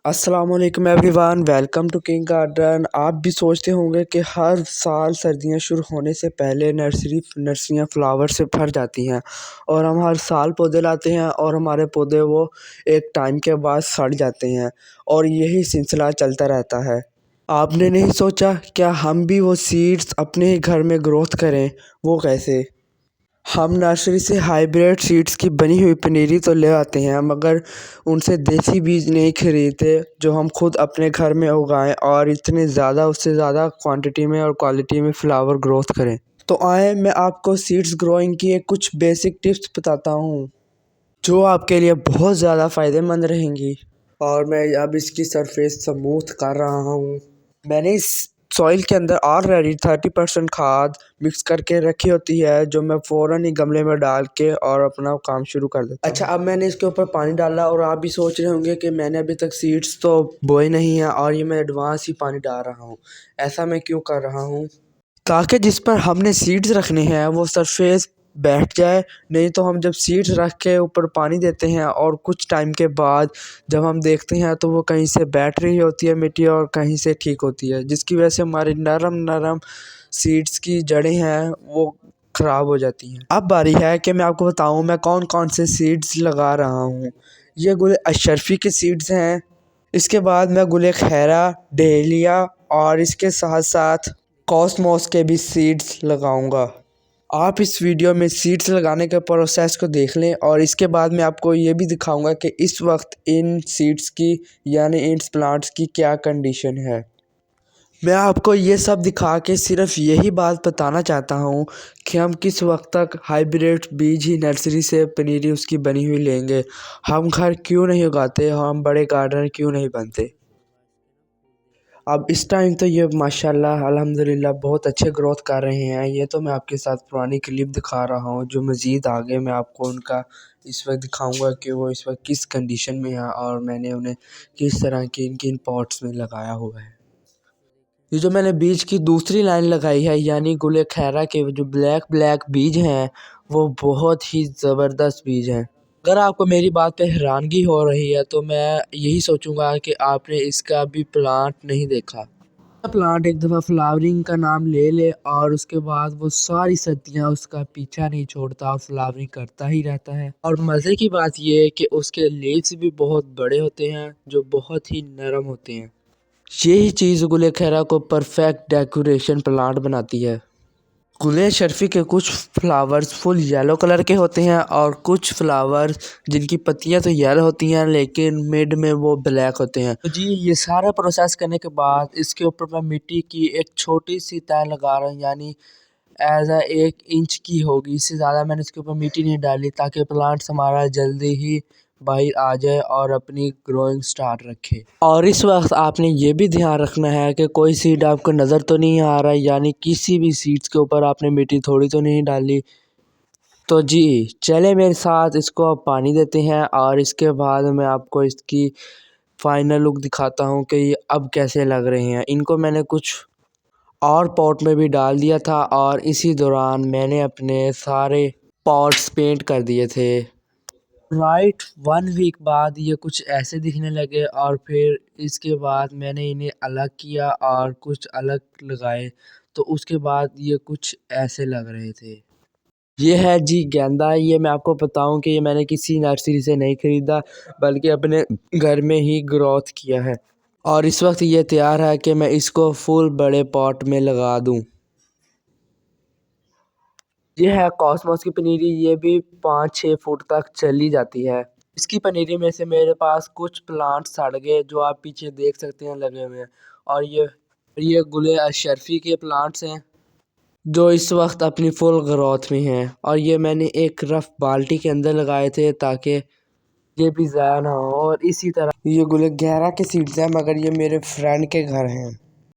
السلام علیکم everyone, welcome to king garden. آپ بھی سوچتے ہوں گے کہ ہر سال سردیاں شروع ہونے سے پہلے نرسریاں فلاور سے بھر جاتی ہیں اور ہم ہر سال پودے لاتے ہیں اور ہمارے پودے وہ ایک ٹائم کے بعد سڑ جاتے ہیں اور یہی سلسلہ چلتا رہتا ہے۔ آپ نے نہیں سوچا کیا ہم بھی وہ سیڈز اپنے ہی گھر میں گروتھ کریں؟ وہ کیسے؟ ہم نرسری سے ہائیبریڈ سیڈز کی بنی ہوئی پنیری تو لے آتے ہیں، مگر ان سے دیسی بیج نہیں خریدتے جو ہم خود اپنے گھر میں اگائیں اور اتنے زیادہ اس سے زیادہ کوانٹٹی میں اور کوالٹی میں فلاور گروتھ کریں۔ تو آئیں میں آپ کو سیڈز گروئنگ کی کچھ بیسک ٹپس بتاتا ہوں جو آپ کے لیے بہت زیادہ فائدہ مند رہیں گی۔ اور میں اب اس کی سرفیس سموتھ کر رہا ہوں۔ میں نے اس سوئل کے اندر آلریڈی 30% کھاد مکس کر کے رکھی ہوتی ہے جو میں فوراً ہی گملے میں ڈال کے اور اپنا کام شروع کر دیتا ہوں۔ اچھا، اب میں نے اس کے اوپر پانی ڈالا اور آپ بھی سوچ رہے ہوں گے کہ میں نے ابھی تک سیڈز تو بوئے نہیں ہیں اور یہ میں ایڈوانس ہی پانی ڈال رہا ہوں۔ ایسا میں کیوں کر رہا ہوں؟ تاکہ جس پر ہم نے سیڈز رکھنے ہیں وہ سرفیس بیٹھ جائے، نہیں تو ہم جب سیڈز رکھ کے اوپر پانی دیتے ہیں اور کچھ ٹائم کے بعد جب ہم دیکھتے ہیں تو وہ کہیں سے بیٹھ رہی ہوتی ہے مٹی اور کہیں سے ٹھیک ہوتی ہے، جس کی وجہ سے ہماری نرم سیڈز کی جڑیں ہیں وہ خراب ہو جاتی ہیں۔ اب باری ہے کہ میں آپ کو بتاؤں میں کون کون سے سیڈز لگا رہا ہوں۔ یہ گل اشرفی کے سیڈز ہیں، اس کے بعد میں گل خیرہ، ڈہلیا اور اس کے ساتھ ساتھ کاسموس کے بھی سیڈز لگاؤں گا۔ آپ اس ویڈیو میں سیڈز لگانے کے پروسیس کو دیکھ لیں اور اس کے بعد میں آپ کو یہ بھی دکھاؤں گا کہ اس وقت ان سیڈز کی یعنی ان پلانٹس کی کیا کنڈیشن ہے۔ میں آپ کو یہ سب دکھا کے صرف یہی بات بتانا چاہتا ہوں کہ ہم کس وقت تک ہائیبریڈ بیج ہی نرسری سے پنیری اس کی بنی ہوئی لیں گے، ہم گھر کیوں نہیں اگاتے، ہم بڑے گارڈنر کیوں نہیں بنتے۔ اب اس ٹائم تو یہ ماشاءاللہ الحمدللہ بہت اچھے گروتھ کر رہے ہیں۔ یہ تو میں آپ کے ساتھ پرانی کلپ دکھا رہا ہوں جو مزید آگے میں آپ کو ان کا اس وقت دکھاؤں گا کہ وہ اس وقت کس کنڈیشن میں ہیں اور میں نے انہیں کس طرح کی ان پاٹس میں لگایا ہوا ہے۔ یہ جو میں نے بیج کی دوسری لائن لگائی ہے یعنی گل خیرہ کے جو بلیک بیج ہیں وہ بہت ہی زبردست بیج ہیں۔ اگر آپ کو میری بات پہ حیرانگی ہو رہی ہے تو میں یہی سوچوں گا کہ آپ نے اس کا بھی پلانٹ نہیں دیکھا۔ پلانٹ ایک دفعہ فلاورنگ کا نام لے لے اور اس کے بعد وہ ساری سردیاں اس کا پیچھا نہیں چھوڑتا اور فلاورنگ کرتا ہی رہتا ہے۔ اور مزے کی بات یہ ہے کہ اس کے لیوز بھی بہت بڑے ہوتے ہیں جو بہت ہی نرم ہوتے ہیں۔ یہی چیز گل خیرہ کو پرفیکٹ ڈیکوریشن پلانٹ بناتی ہے۔ گل اشرفی کے کچھ فلاورز فل یلو کلر کے ہوتے ہیں اور کچھ فلاورز جن کی پتیاں تو یلو ہوتی ہیں لیکن مڈ میں وہ بلیک ہوتے ہیں۔ جی یہ سارا پروسیس کرنے کے بعد اس کے اوپر میں مٹی کی ایک چھوٹی سی تہ لگا رہا ہوں یعنی ایز 1 انچ کی ہوگی، اس سے زیادہ میں نے اس کے اوپر مٹی نہیں ڈالی تاکہ پلانٹس ہمارا جلدی ہی باہر آ جائے اور اپنی گروئنگ سٹارٹ رکھے۔ اور اس وقت آپ نے یہ بھی دھیان رکھنا ہے کہ کوئی سیڈ آپ کو نظر تو نہیں آ رہا ہے، یعنی کسی بھی سیڈز کے اوپر آپ نے مٹی تھوڑی تو نہیں ڈالی۔ تو جی چلے میرے ساتھ اس کو اب پانی دیتے ہیں اور اس کے بعد میں آپ کو اس کی فائنل لک دکھاتا ہوں کہ یہ اب کیسے لگ رہے ہیں۔ ان کو میں نے کچھ اور پاٹ میں بھی ڈال دیا تھا اور اسی دوران میں نے اپنے سارے پاٹس پینٹ کر دیے تھے۔ 1 ویک بعد یہ کچھ ایسے دکھنے لگے اور پھر اس کے بعد میں نے انہیں الگ کیا اور کچھ الگ لگائے تو اس کے بعد یہ کچھ ایسے لگ رہے تھے۔ یہ ہے جی گیندا، یہ میں آپ کو بتاؤں کہ یہ میں نے کسی نرسری سے نہیں خریدا بلکہ اپنے گھر میں ہی گروتھ کیا ہے اور اس وقت یہ تیار ہے کہ میں اس کو فل بڑے پاٹ میں لگا دوں۔ یہ ہے کاسموس کی پنیری، یہ بھی 5-6 فٹ تک چلی جاتی ہے۔ اس کی پنیری میں سے میرے پاس کچھ پلانٹ سڑ گئے جو آپ پیچھے دیکھ سکتے ہیں لگے ہوئے ہیں اور یہ گل اشرفی کے پلانٹس ہیں جو اس وقت اپنی فل گروتھ میں ہیں اور یہ میں نے ایک رف بالٹی کے اندر لگائے تھے تاکہ یہ بھی ضائع نہ ہو۔ اور اسی طرح یہ گل خیرہ کے سیڈز ہیں مگر یہ میرے فرینڈ کے گھر ہیں۔